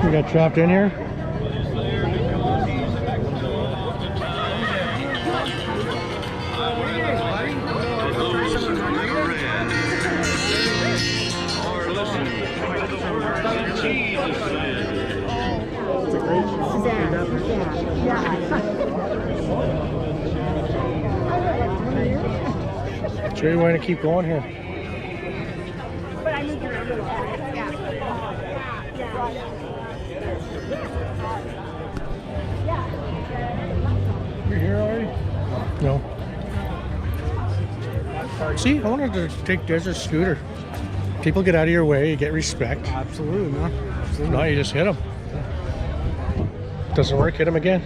We got trapped in here. Jerry, why don't you keep going here? You're here already? No. See, I wanted to take Desert Scooter. People get out of your way, you get respect. Absolutely, no. Absolutely. No, you just hit them. Doesn't work, hit them again.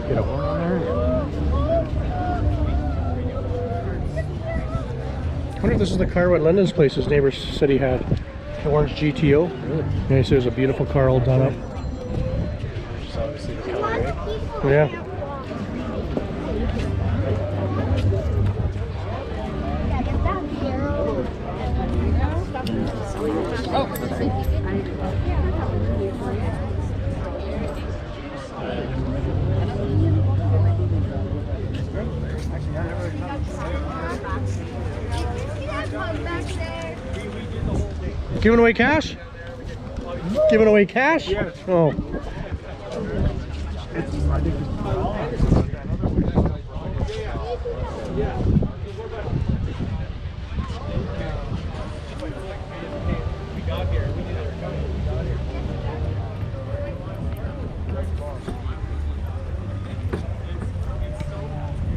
Get a horn on there. I wonder if this is the car what Lyndon's place, his neighbor said he had. The orange GTO. Really? Yeah, he said it was a beautiful car all done up. Just obviously the color, right? Yeah. Giving away cash? Giving away cash? Yes. Oh.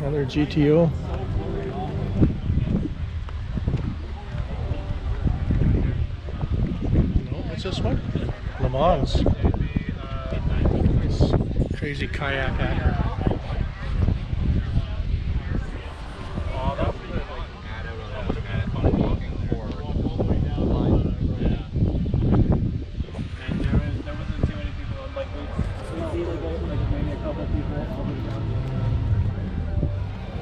Another GTO. What's this one? Le Mans. This crazy kayak hacker.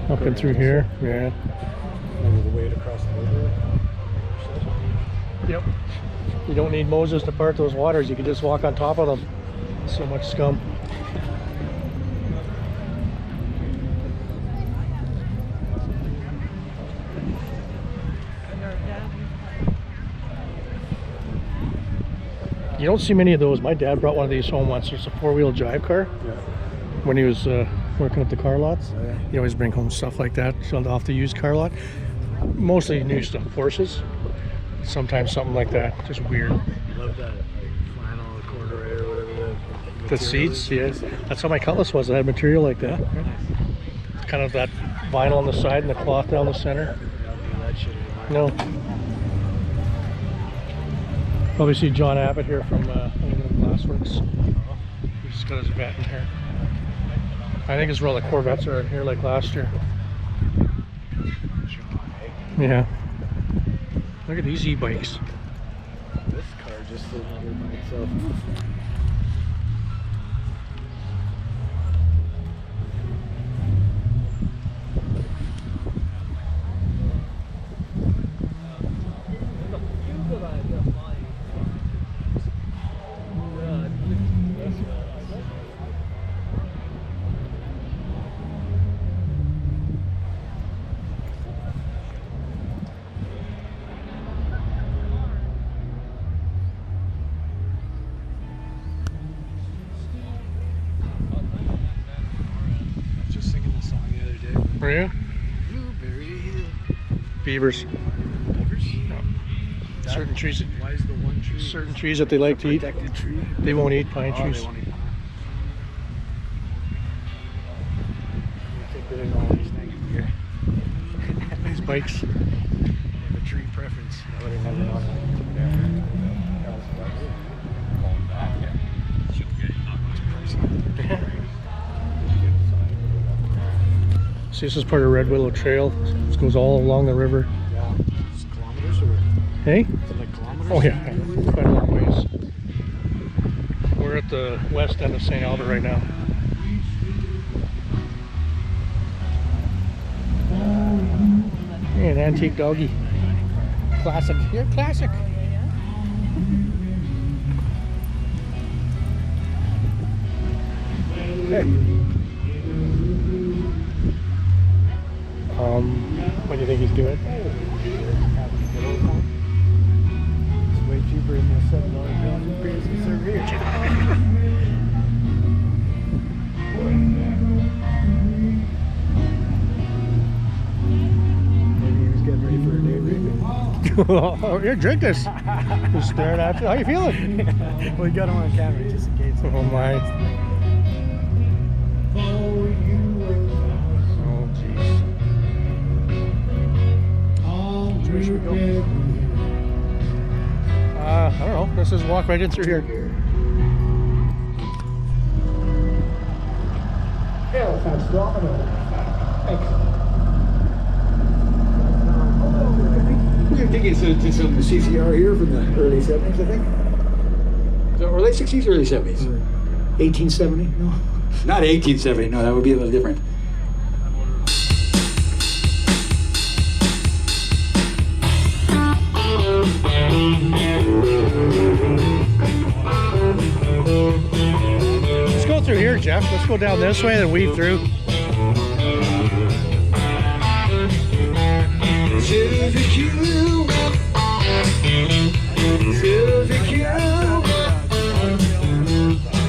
Up and through here, yeah. Maybe the way across the river. Yep. You don't need Moses to part those waters. You can just walk on top of them. So much scum. You don't see many of those. My dad brought one of these home once. It's a four-wheel drive car. Yeah. When he was working at the car lots. Oh, yeah. He always bring home stuff like that, sold off the used car lot. Mostly new stuff, horses. Sometimes something like that, just weird. Love that, like flannel corduroy or whatever The seats, yes. That's how my Cutlass was. It had material like that. Kind of that vinyl on the side and the cloth down the center. That shit anymore. No. Probably see John Abbott here from Aluminum Glassworks. He's got his vet in here. I think it's where all the Corvettes are in here like last year. Yeah. Look at these e-bikes. This car just sitting here by itself. Are you? Blueberry Hill. Beavers. Beavers? Certain trees. Why is the one tree? Certain trees that they like to eat. Protected tree. They won't eat pine Oh, trees. they won't eat pine. I think they know all these things here. These bikes. The tree preference. I would have never known that. See, this is part of Red Willow Trail. This goes all along the river. Yeah. It's kilometers or Hey? is it like kilometers? Oh yeah, quite a long ways. We're at the west end of St. Albert right now. Hey, an antique doggy. Classic. Yeah, classic. Hey. What do you think he's doing? It's way cheaper than the $7 bill you previously served here. Maybe he was getting ready for a day drinking. Oh, here, drink this. Just staring at you. How you feeling? We got him on camera just in case. Oh my. Oh jeez. Where should we go? I don't know. Let's just walk right in through here. Halifax Domino. I think it's to some CCR here from the early 70s, I think. Or late 60s, early 70s. 1870? No. Not 1870, no, that would be a little different. Let's go through here, Jeff. Let's go down this way and weave through.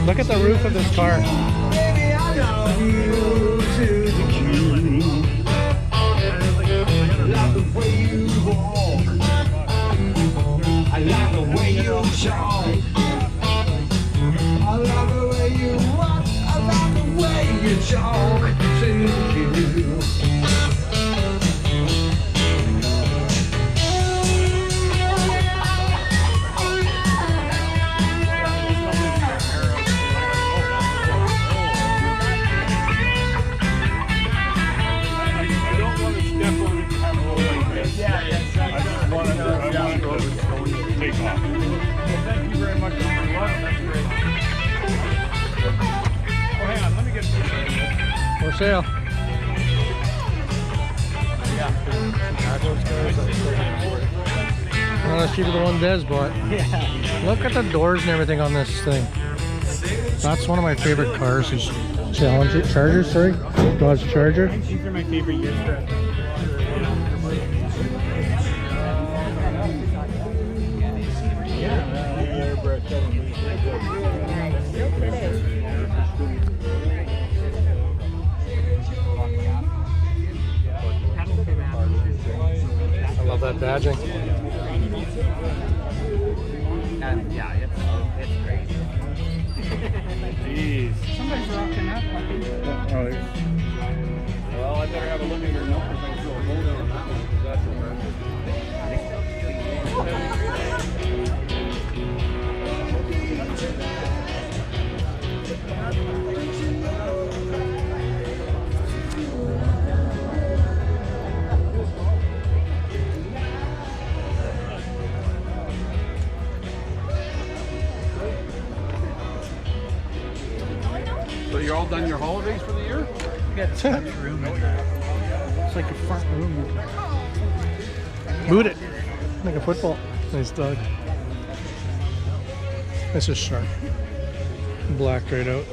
Look at the roof of this car. I like the way you talk. I like the way you walk. I like the way you talk to you. For sale. Well, that's cheaper than one Des bought. Yeah. Look at the doors and everything on this thing. That's one of my favorite cars. These Charger, sorry. Dodge Charger. These are my favorite years for I love that badging. Yeah, it's crazy. Jeez. Somebody's rocking that fucking. Well, I better have a look at your numbers and do a hold on that one, because that's So you're all done your holidays for the year? We got tons of room in there. It's like a front room. Boot it. Like a football. Nice dog. This is sharp. Blacked right out.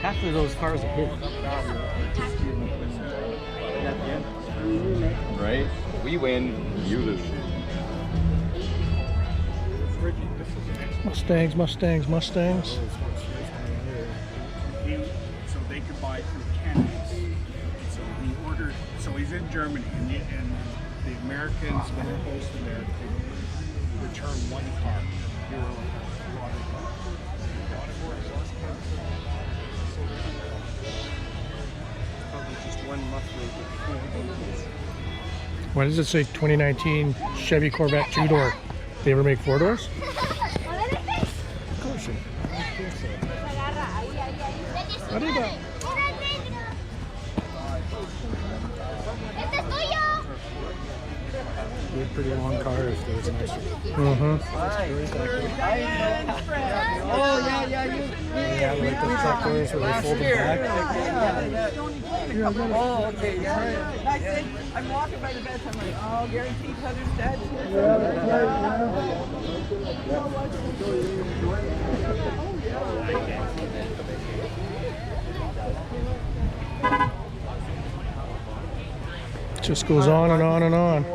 Half of those cars are his. Right? We win, you lose. Mustangs, Mustangs, Mustangs. So they could buy through Canada. So he ordered. So he's in Germany, and the Americans, when they're posted there, they return one car. Probably just one muffler. Why does it say 2019 Chevy Corvette 2-door? They ever make 4 doors? Arriba. They're pretty long cars. There's an extra. Mm-hmm. Oh, yeah, you. Yeah, like the tractors where they fold them back. Oh, okay, yeah. I said, I'm walking by the bed, so I'm like, oh, Gary T. Cutter's dead. Just goes on and on and on.